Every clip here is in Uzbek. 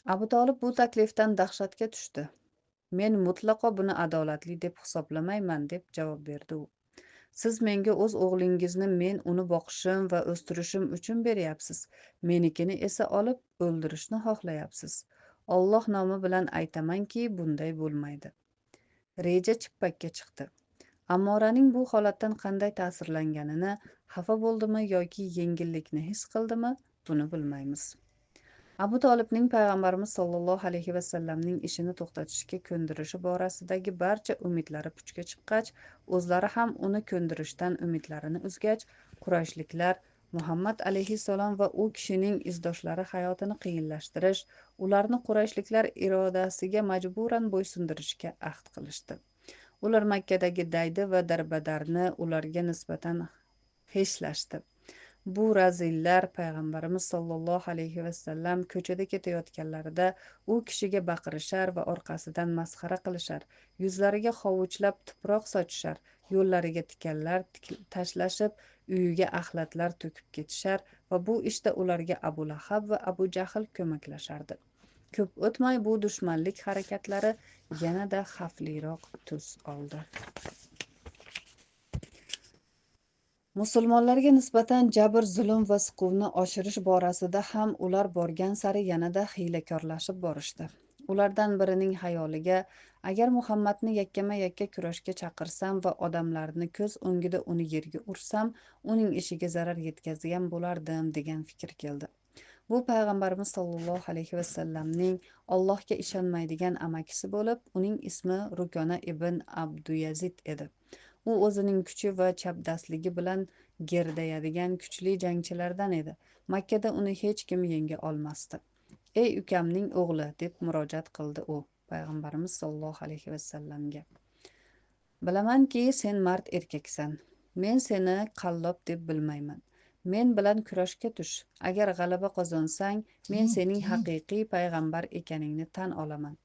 Abu Tolib bu taklifdan dahshatga tushdi. Men mutlaqo buni adolatli deb hisoblamayman, deb javob berdi u. Siz menga o'z o'g'lingizni men uni boqishim va o'stirishim uchun beryapsiz. Menikini esa olib o'ldirishni xohlayapsiz. Alloh nomi bilan aytamanki, bunday bo'lmaydi. Reja chippakka chiqdi. Ammoraning bu holatdan qanday ta'sirlanganini, xafa bo'ldimi yoki yengillikni his qildimi, buni bilmaymiz. Abu Tolibning payg'ambarimiz sollallohu alayhi vasallamning ishini to'xtatishga ko'ndirishi borasidagi barcha umidlari puchga chiqqach, o'zlari ham uni ko'ndirishdan umidlarini uzgach, Qurayshliklar Muhammad alayhissalom va u kishining izdoshlari hayotini qiyinlashtirish, ularni Qurayshliklar irodasiga majburan bo'ysundirishga ahd qilishdi. Ular Makkadagi daydi va darbadarni ularga nisbatan heshlashdi. Bu razillar payg'ambarimiz sollallohu alayhi vasallam ko'chada ketayotganlarida u kishiga baqirishar va orqasidan masxara qilishar, yuzlariga hovuchlab tuproq sochishar, yo'llariga tikanlar tashlashib, uyiga axlatlar to'kib ketishar va bu ishda ularga Abu Lahab va Abu Jahl ko'maklashardi. Ko'p o'tmay bu dushmanlik harakatlari yanada xavfliroq tus oldi. Musulmonlarga nisbatan jabr, zulm va siquvni oshirish borasida ham ular borgan sari yanada hiylakorlashib borishdi. Ulardan birining xayoliga, agar Muhammadni yakkama-yakka kurashga chaqirsam va odamlarni ko'z o'ngida uni yerga ursam, uning ishiga zarar yetkazgan bo'lardim, degan fikr keldi. Bu payg'ambarimiz sollallohu alayhi vasallamning Allohga ishonmaydigan amakisi bo'lib, uning ismi Rukona ibn Abduyazid edi. U o'zining kuchi va chapdastligi bilan gerdayadigan kuchli jangchilardan edi. Makkada uni hech kim yenga olmasdi. Ey ukamning o'g'li, deb murojaat qildi u payg'ambarimiz sollallohu alayhi vasallamga. Bilamanki sen mard erkaksan. Men seni qallob deb bilmayman. Men bilan kurashga tush. Agar g'alaba qozonsang, men sening haqiqiy payg'ambar ekaningni tan olaman.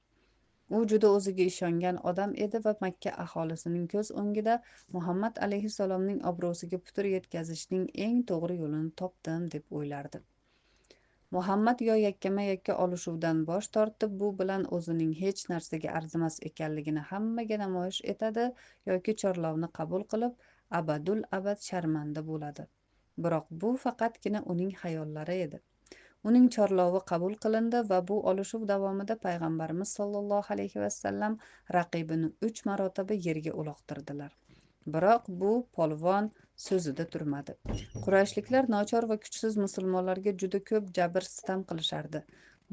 U juda o'ziga ishongan odam edi va Makka aholisining ko'z o'ngida Muhammad alayhissalomning obro'siga putur yetkazishning eng to'g'ri yo'lini topdim, deb o'ylardi. Muhammad yo yakkama-yakka olishuvdan bosh tortib, bu bilan o'zining hech narsaga arzimas ekanligini hammaga namoyish etadi, yoki chorlovni qabul qilib, abadul abad sharmanda bo'ladi. Biroq bu faqatgina uning xayollari edi. Uning chorlovi qabul qilindi va bu olishuv davomida payg'ambarimiz sollallohu alayhi vasallam raqibini 3 marotaba yerga uloqtirdilar. Biroq bu polvon so'zida turmadi. Qurayshliklar nochor va kuchsiz musulmonlarga juda ko'p jabr sitam qilishardi.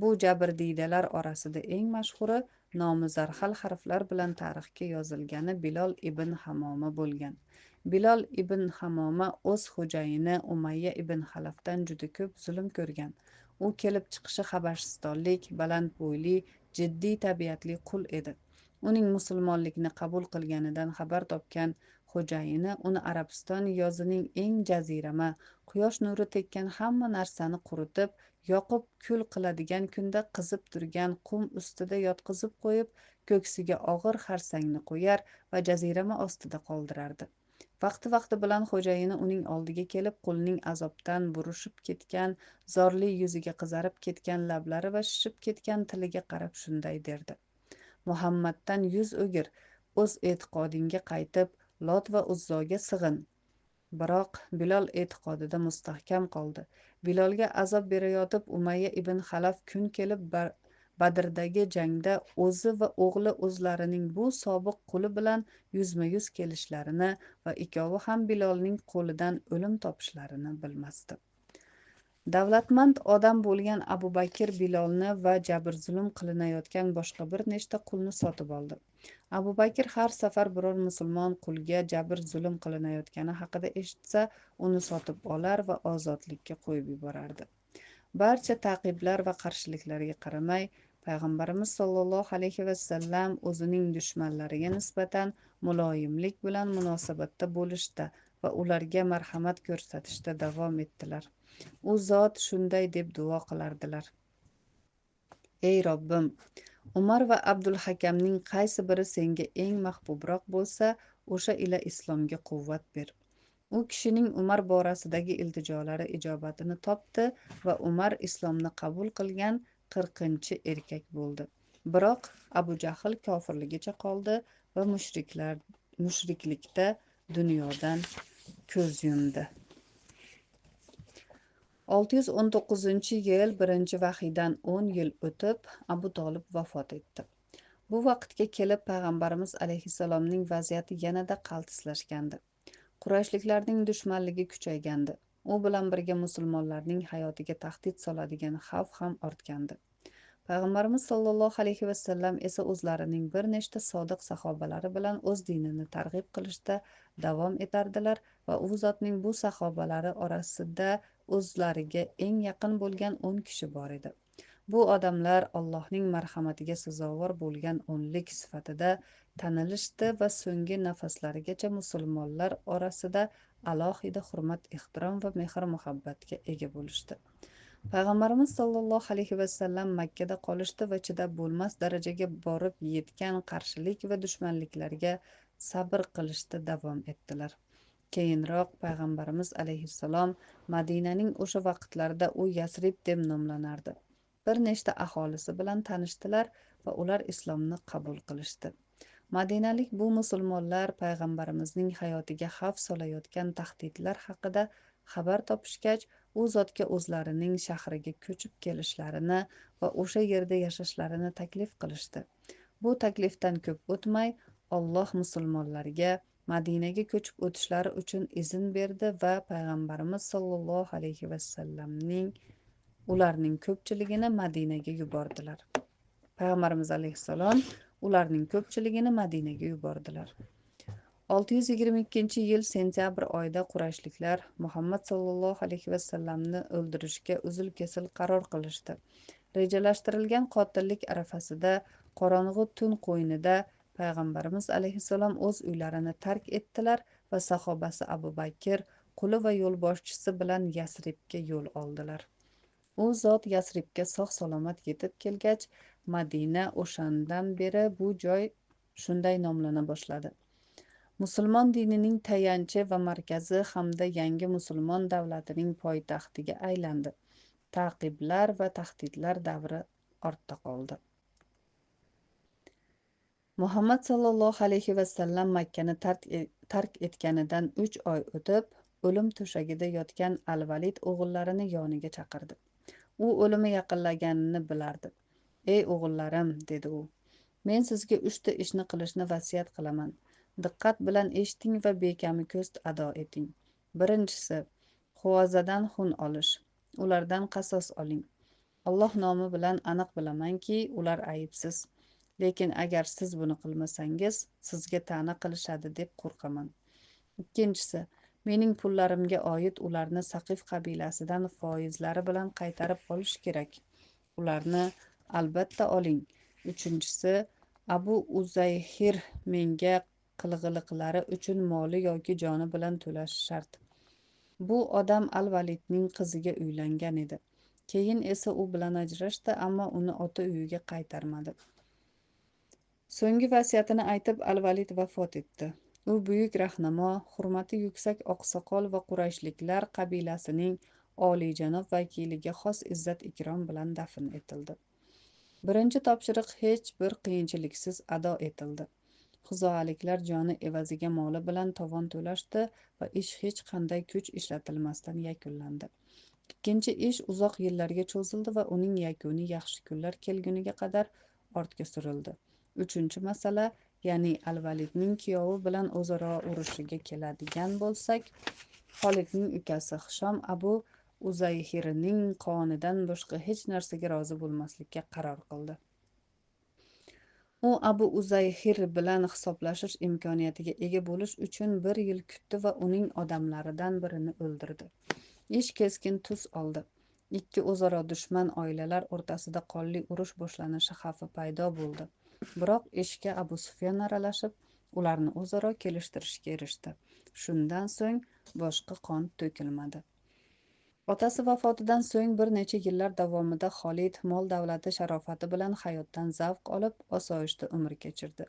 Bu jabrdiydalar orasida eng mashhuri nomi zarhal harflar bilan tarixga yozilgani Bilol ibn Hamoma bo'lgan. Bilol ibn Hamoma o'z xo'jayini Umayya ibn Xalafdan juda ko'p zulm ko'rgan. U kelib chiqishi habashistonlik, baland bo'yli, jiddiy tabiatli qul edi. Uning musulmonlikni qabul qilganidan xabar topgan xo'jayini uni Arabiston yozining eng jazirama, quyosh nuri tekkan hamma narsani quritib, yoqib kul qiladigan kunda qizib turgan qum ustida yotqizib qo'yib, ko'ksiga og'ir xarsangni qo'yar va jazirama ostida qoldirardi. Vaqti bilan xo'jayini uning oldiga kelib, qulining azobdan burishib ketgan, zorli yuziga qizarib ketgan lablari va shishib ketgan tiliga qarab shunday derdi: Muhammaddan yuz o'gir, o'z e'tiqodingga qaytib, Lot va Uzzoga sig'in. Biroq Bilol e'tiqodida mustahkam qoldi. Bilolga azob berayotib Umayya ibn Xalaf kun kelib Badrdagi jangda o'zi va o'g'li o'zlarining bu sobiq quli bilan yuzma-yuz kelishlarini va ikkovi ham Bilolning qo'lidan o'lim topishlarini bilmasdi. Davlatmand odam bo'lgan Abu Bakr Bilolni va jabr zulm qilinayotgan boshqa bir nechta qulni sotib oldi. Abu Bakr har safar biror musulmon qulga jabr zulm qilinayotgani haqida eshitsa, uni sotib olar va ozodlikka qo'yib yuborardi. Barcha ta'qiblar va qarshiliklarga qaramay, payg'ambarimiz sollallohu alayhi vasallam o'zining dushmanlariga nisbatan muloyimlik bilan munosabatda bo'lishda va ularga marhamat ko'rsatishda davom etdilar. U zot shunday deb duo qilardilar: Ey Robbim, Umar va Abdul Hakamning qaysi biri senga eng mahbubroq bo'lsa, o'sha ila islomga quvvat ber. U kishining Umar borasidagi iltijolari ijobatini topdi va Umar islomni qabul qilgan, 40-chi erkak bo'ldi. Biroq Abu Jahl kofirligicha qoldi va mushriklikda dunyodan ko'z yumdi. 619-yil birinchi vahiydan 10 yil o'tib Abu Tolib vafot etdi. Bu vaqtga kelib payg'ambarimiz alayhissalomning vaziyati yanada qaltislashgandi. Qurayshliklarning dushmanligi kuchaygandi. U bilan birga musulmonlarning hayotiga tahdid soladigan xavf ham ortgandi. Payg'ambarimiz sollallohu alayhi vasallam esa o'zlarining bir nechta sodiq sahobalari bilan o'z dinini targ'ib qilishda davom etardilar va u zotning bu sahobalari orasida o'zlariga eng yaqin bo'lgan 10 kishi bor edi. Bu odamlar Allohning marhamatiga sazovor bo'lgan o'nlik sifatida tanilishdi va so'nggi nafaslarigacha musulmonlar orasida alohida hurmat, ehtirom va mehr-muhabbatga ega bo'lishdi. Payg'ambarimiz sollallohu alayhi vasallam Makkada qolishdi va chidab bo'lmas darajaga borib yetgan qarshilik va dushmanliklarga sabr qilishda davom etdilar. Keyinroq payg'ambarimiz alayhissalom Madinaning o'sha vaqtlarida u Yasrib deb nomlanardi. Bir nechta aholisi bilan tanishdilar va ular islomni qabul qilishdi. Madinalik bu musulmonlar payg'ambarimizning hayotiga xavf solayotgan tahdidlar haqida xabar topishgach, u zotga o'zlarining shahriga ko'chib kelishlarini va o'sha yerda yashashlarini taklif qilishdi. Bu taklifdan ko'p o'tmay Alloh musulmonlarga Madinaga ko'chib o'tishlari uchun izn berdi va payg'ambarimiz sollallohu alayhi vasallamning ularning ko'pchiligini Madinaga yubordilar. Payg'ambarimiz alayhissalom ularning ko'pchiligini Madinaga yubordilar. 622-yil sentyabr oyida Qurayshliklar Muhammad sollallohu alayhi vasallamni o'ldirishga uzil-kesil qaror qilishdi. Rejalashtirilgan qotillik arafasida qorong'u tun qo'ynida payg'ambarimiz alayhissalom o'z uylarini tark etdilar va sahobasi Abu Bakr, quli va yo'lboshchisi bilan Yasribga yo'l oldilar. U zot Yasribga sog'-salomat yetib kelgach, Madina o'shandan beri bu joy shunday nomlana boshladi. Musulmon dinining tayanchi va markazi hamda yangi musulmon davlatining poytaxtiga aylandi. Ta'qiblar va tahdidlar davri ortda qoldi. Muhammad sollallohu alayhi vasallam Makkani tark etganidan 3 oy o'tib, o'lim to'shagida yotgan Al-Valid o'g'illarini yoniga chaqirdi. U o'limi yaqinlaganini bilardi. "Ey o'g'illarim", dedi u, "men sizga 3 ta ishni qilishni vasiyat qilaman. Diqqat bilan eshiting va bekami ko'z ado eting. Birinchisi, Huvazadan xun olish. Ulardan qasos oling. Alloh nomi bilan aniq bilamanki, ular aybsiz. Lekin agar siz buni qilmasangiz, sizga ta'na qilishadi deb qo'rqaman. Ikkinchisi, mening pullarimga oid ularni Saqif qabilasidan foizlari bilan qaytarib olish kerak. Ularni albatta oling. Uchinchisi, Abu Uzayhir menga qilg'iliqlari uchun moli yoki joni bilan to'lashi shart." Bu odam Al-Validning qiziga uylangan edi. Keyin esa u bilan ajrashdi, ammo uni ota uyiga qaytarmadi. So'nggi vasiyatini aytib Al-Valid vafot etdi. U buyuk rahnamo, hurmati yuksak oqsoqol va Qurayshliklar qabilasining oliyjanob vakiliga xos izzat-ikrom bilan dafn etildi. Birinchi topshiriq hech bir qiyinchiliksiz ado etildi. Xuzoaliklar joni evaziga moli bilan tovon to'lashdi va ish hech qanday kuch ishlatilmasdan yakunlandi. Ikkinchi ish uzoq yillarga cho'zildi va uning yakuni yaxshi kunlar kelguniga qadar ortga surildi. Uchinchi masala, ya'ni Al-Validning kuyovi bilan o'zaro urushiga keladigan bo'lsak, Xolidning ukasi Hishom Abu Uzayhirning qonidan boshqa hech narsaga rozi bo'lmaslikka qaror qildi. U Abu Uzayhir bilan hisoblashish imkoniyatiga ega bo'lish uchun 1 yil kutdi va uning odamlaridan birini o'ldirdi. Ish keskin tus oldi. Ikki o'zaro dushman oilalar o'rtasida qonli urush boshlanishi xavfi paydo bo'ldi. Biroq ishga Abu Sufyon aralashib, ularni o'zaro kelishtirishga erishdi. Shundan so'ng boshqa qon to'kilmadi. Otasi vafotidan so'ng bir necha yillar davomida Xolid mol davlati sharofati bilan hayotdan zavq olib, osoyishta umr kechirdi.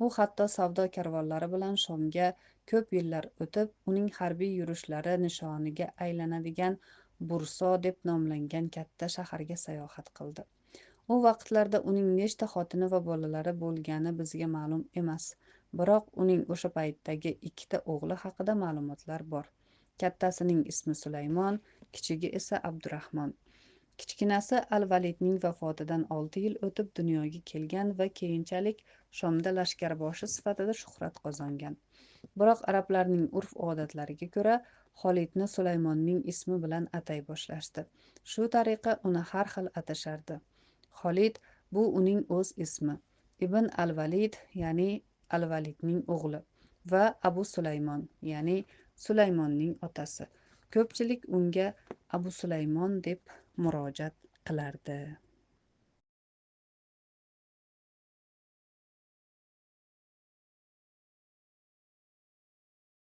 U hatto savdo karvonlari bilan Shomga ko'p yillar o'tib, uning harbiy yurishlari nishoniga aylanadigan Burso deb nomlangan katta shaharga sayohat qildi. u vaqtlarda uning nechta xotini va bolalari bo'lgani bizga ma'lum emas, biroq uning o'sha paytdagi ikkita o'g'li haqida ma'lumotlar bor. Kattasining ismi Sulaymon, kichigi esa Abdurahmon. Kichkinasi Al-Validning vafotidan 6 yil o'tib dunyoga kelgan va keyinchalik Shomda lashkarboshi sifatida shuhrat qozongan. Biroq arablarning urf-odatlariga ko'ra, Xolidni Sulaymonning ismi bilan atay boshlashdi. Shu tariqa uni har xil atashardi. Xolid bu uning o'z ismi. Ibn al-Valid, ya'ni Al-Validning o'g'li, va Abu Sulaymon, ya'ni Sulaymonning otasi. Ko'pchilik unga Abu Sulaymon deb murojaat qilardi.